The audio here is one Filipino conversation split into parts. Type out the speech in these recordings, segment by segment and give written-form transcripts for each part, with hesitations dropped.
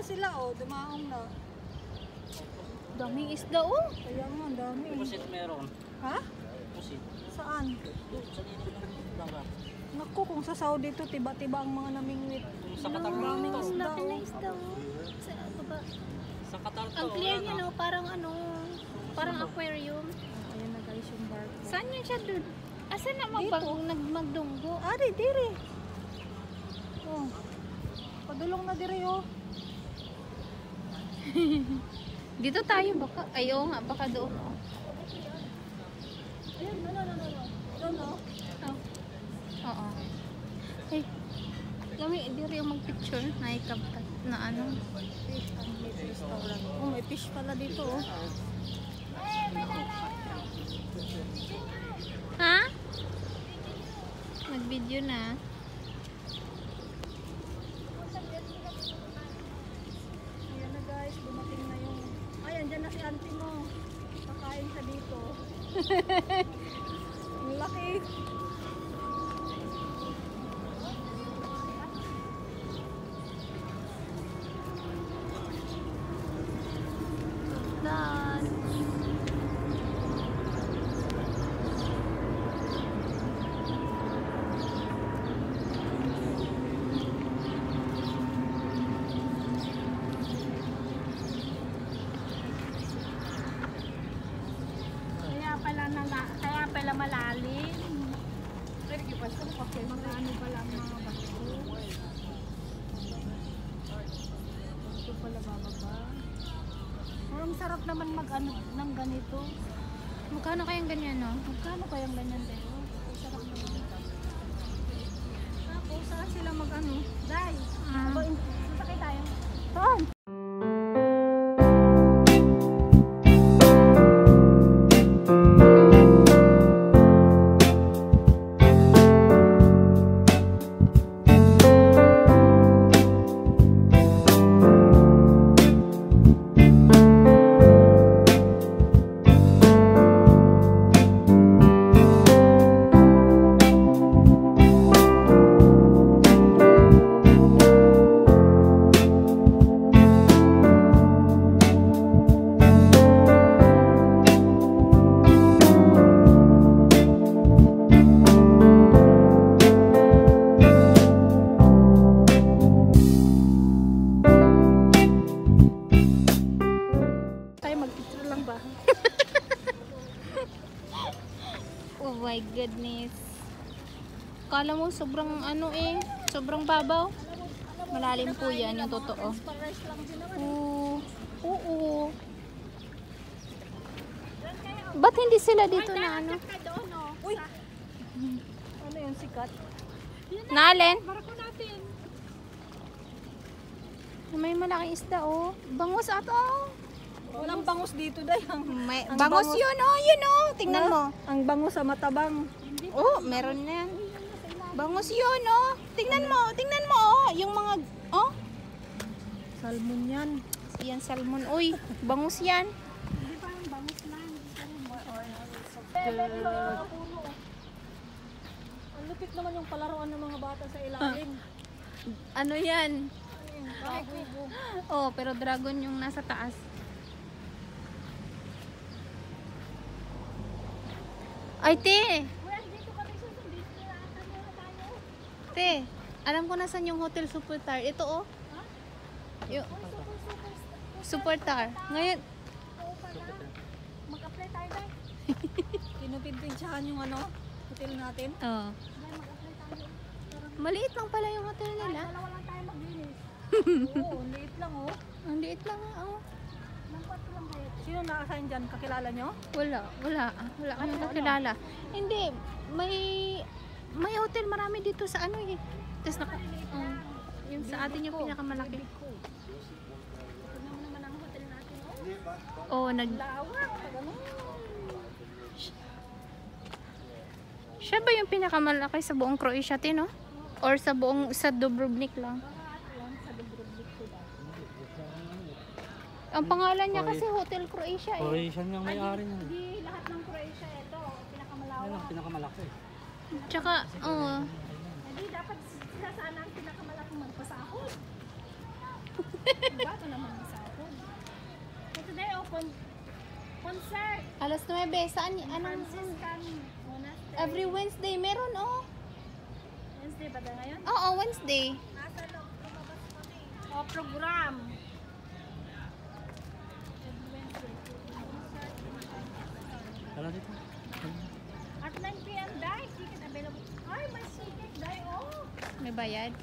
sila oh, dumaong na. Daming isda oh. Kaya nga, ang dami. Pusit meron. Ha? Pusit. Saan? Sa dito lang ba? Naku, kung sa Saudi to, tiba-tiba ang mga namingwit. Sa Qatar Daming to. isda, Laki na oh. isda oh. Sa baba. Sa Qatar to. Ang clear niya no, parang ano, parang aquarium. Ayan na guys yung barko. Saan yun siya dun? Asan na magdunggo? Ari, dire. Oh. Padulong na dire oh. Dito tayo baka. Ay oo nga, baka doon oh. Ayun, no. Doon oh. Oo. Hey. Kami dito yung mag-picture na ikabtat na ano. Fish and meat restaurant. Oh, may fish pala dito oh. Ha? Nag-video na. Ayan na guys, dumating na yung... Ay, andyan na si auntie mo. Kakain siya dito. Ang laki. Kaya pala malalim. Pero di ba sa kapag mga ano pala mga bato. Ito pala bababa. Ang sarap naman mag-ano ng ganito. Magkano kayang ganyan no? Magkano kayang ganyan pero? Sarap naman. Tapos saan sila mag-ano? Dai. Sakay tayo. Saan? Oh my goodness. Kala mo sobrang ano eh, sobrang babaw. Malalim po yan yung totoo. Oo. Ba't hindi sila dito na ano? Uy! Ano yung sikat? Naalin? Barako natin. May malaking isda oh. Bangus ato. Walang bangus dito day. May Ang bangus bangus. yun oh, yun oh. Tingnan mo. Ang bangus sa matabang. Oh, meron na yan. Bangus yun oh. Tingnan mo oh. Yung mga oh. Salmon yan. Yan salmon. Uy, bangus yan. Hindi pa ang bangus lang. Ang lupit naman yung palaruan ng mga bata sa ilalim. Ano yan? Kakubo. Oh, pero dragon yung nasa taas. Ay, te! Te, alam ko na saan yung Hotel Superstar. Ito, oh. Yung Superstar. Ngayon, Mag-apply tayo dahil. Pinupidpidsahan yung ano, hotel natin. oh. Maliit lang pala yung hotel nila. Dalawa lang tayo maglinis. Oo, liit lang oh. Ang liit lang, oh. Sino na-assign dyan? Kakilala nyo? Wala kami kakilala. Hindi, may hotel marami dito sa ano eh. Tapos yung sa atin yung pinakamalaki. Tignan mo naman ang hotel natin Oh, oh. Lawak. Ganun. Siya ba yung pinakamalaki sa buong Croatia, no? Or sa Dubrovnik lang? Ang pangalan niya kasi Hotel Croatia eh. Croatian yung may-ari niya. Hindi lahat ng Croatia ito. Pinakamalawak. Yan ang pinakamalaki. Tsaka, Hindi dapat sila sana ang pinakamalaking magpasahod. Bato naman sa ako. Ito na yung concert. Alas 9, saan? Anong, Franciscan Monastery. every Wednesday meron, oh. Wednesday ba na ngayon? Oo, Wednesday. Nasa loob, lumabas kami. O, program. Every Wednesday. Tara dito. At 9 p.m. dahil ticket available. Ay, may ticket dahil, oh. May bayad.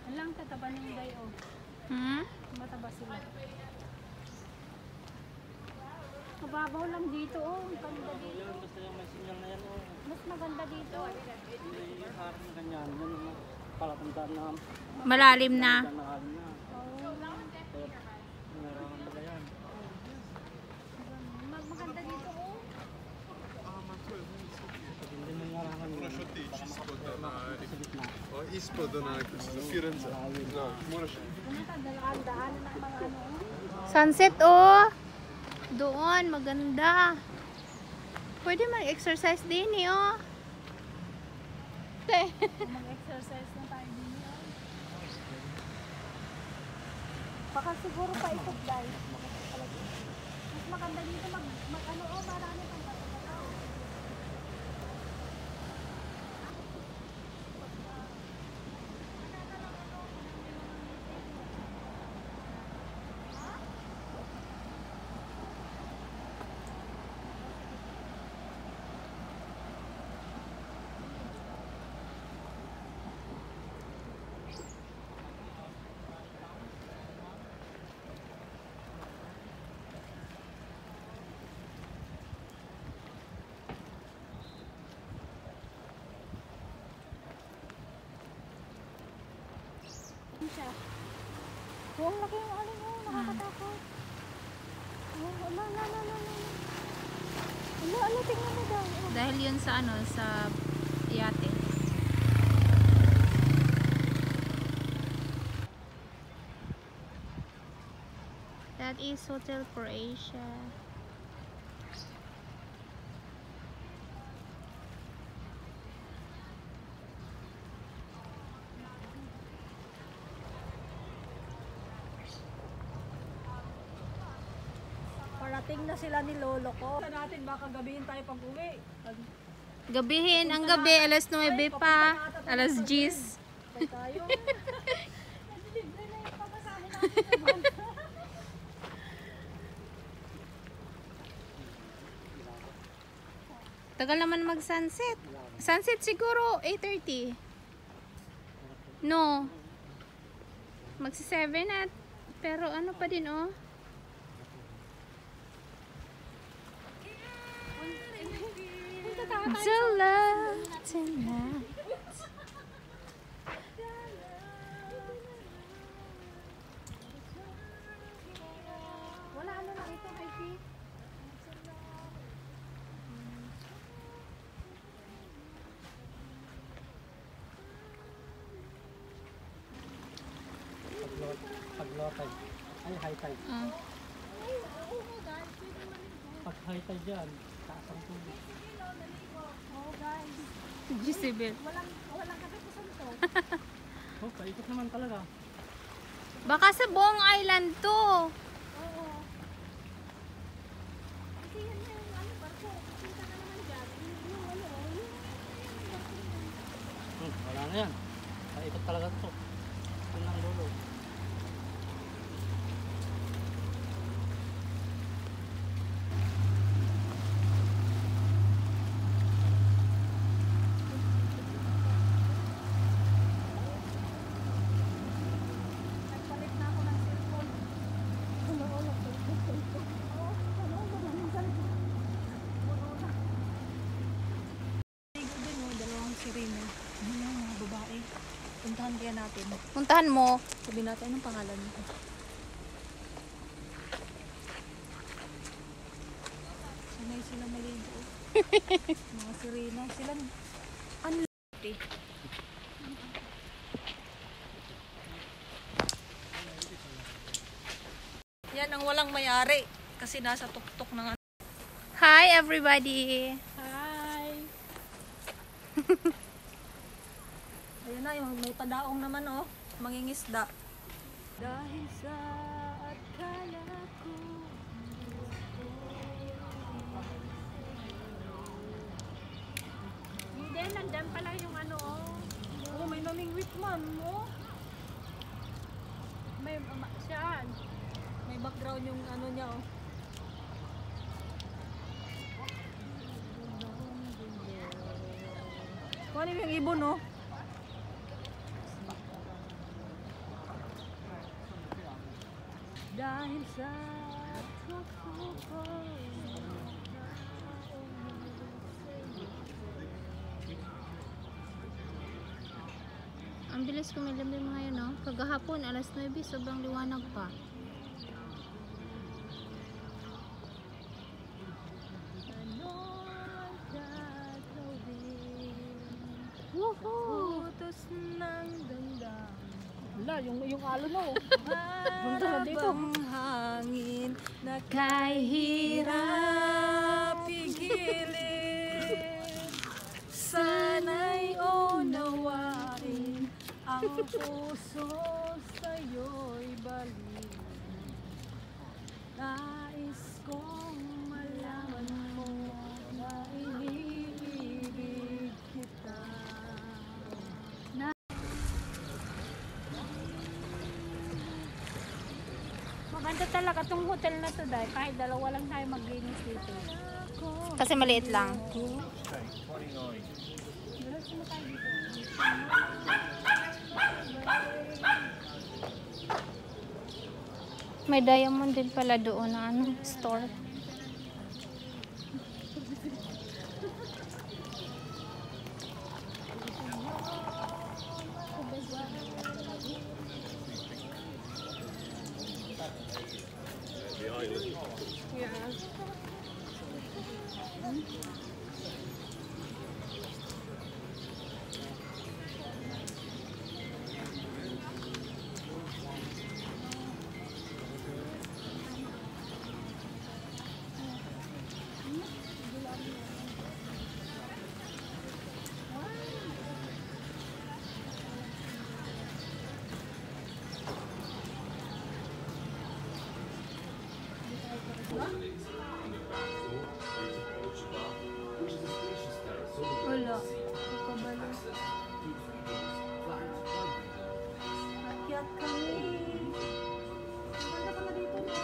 Alang kataba ng day, oh. Hmm? Mataba sila. Mababaw lang dito, oh. Ang ganda dito. Yun, basta yung may sinyal na yan. Oh. Mas maganda dito. Yung harap na ganyan. Yan yung palatandaan na. Malalim na. Tanahal na. Oh. Naraman ba yan? Maganda dito, oh. Hindi mo naraman. Ispod onak, Firenze. No, moraš. Pumunta, daan ng mga ano, oh. Sunset, oh. Doon, maganda. Pwede mag-exercise din, eh, oh. Te. Mag-exercise na tayo din, oh. Baka siguro pa ikot, guys. Mas maganda dito, ano, oh, marami pang bata-bata. Siya. Oh, ang laki yung alin, oh, nakakatakot. Oh, ala, ala, ala, ala, ala. Ala, ala, tingnan mo daw. Oh. Dahil yun sa ano, sa yate. That is Hotel Croatia. Parating na sila ni lolo ko. Sa natin, baka gabihin tayo pag uwi. Gabihin, ang gabi, alas 9 pa, alas 10. Tayo. Libre na yung pagkasama natin. Tagal naman mag-sunset. Sunset siguro 8:30. No. Magsi-7 at pero ano pa din, oh. The love tonight. Wala ano na ito, Mikey. pag low tide. Ay, high tide. Pag high tide dyan, taas ang tubig. Oh guys. Jezebel. Walang katapusan to. Oh, paikot naman talaga. Baka sa buong island to. Oo. Kasi yan na yung ano, barko. Punta na naman dyan. Yung ano, Wala na yan. Paikot talaga to. Yun ang dulo. nagpalit na ako ng cellphone. Ano, Ligo din mo, dalawang sirena. Ano yung mga babae? Puntahan kaya natin. Puntahan mo. Sabi natin, anong pangalan nito? Sanay sila maligo. Mga sirena. Sila, ano yan ang walang mayari. Kasi nasa tuktok ng ano. Hi everybody. Hi! Ayun na, yung may padaong naman oh. Mangingisda. Dahil sa akala ko. Hindi, nandyan pala yung ano oh. Oh, may namingwit man oh. May, siya. May background yung ano niya oh. Kung ano yung ibon, no? Dahil sa Ang bilis kumilimlim ngayon, no? Kagahapon, alas 9, sobrang liwanag pa. Woohoo! Utos ng damdam. Wala, yung alon mo. Punta na dito. Hangin na kahirap pigilin. Sana'y unawain ang puso sa'yo'y balik. Nais kong malaman mo na iniibig kita. Maganda talaga tong hotel na to dahil kahit dalawa lang tayo maglinis dito. Kasi maliit lang. May diamond din pala doon na ano, store. Wala. Kabalo. Akyat kami. Maganda pala dito, no?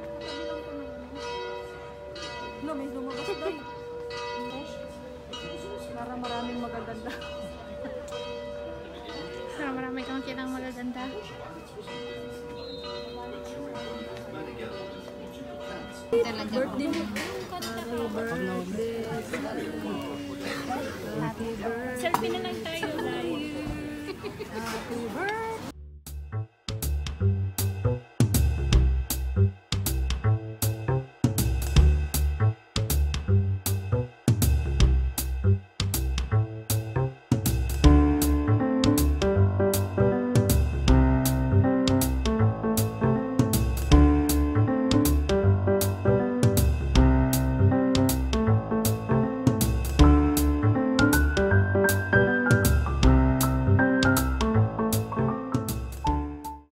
Katabi lang ko naman. No, may lumabas doon. Para maraming magaganda. Para marami kang kitang magaganda. Talaga. Birthday mo. Happy birthday. Selfie na lang tayo. Happy birthday.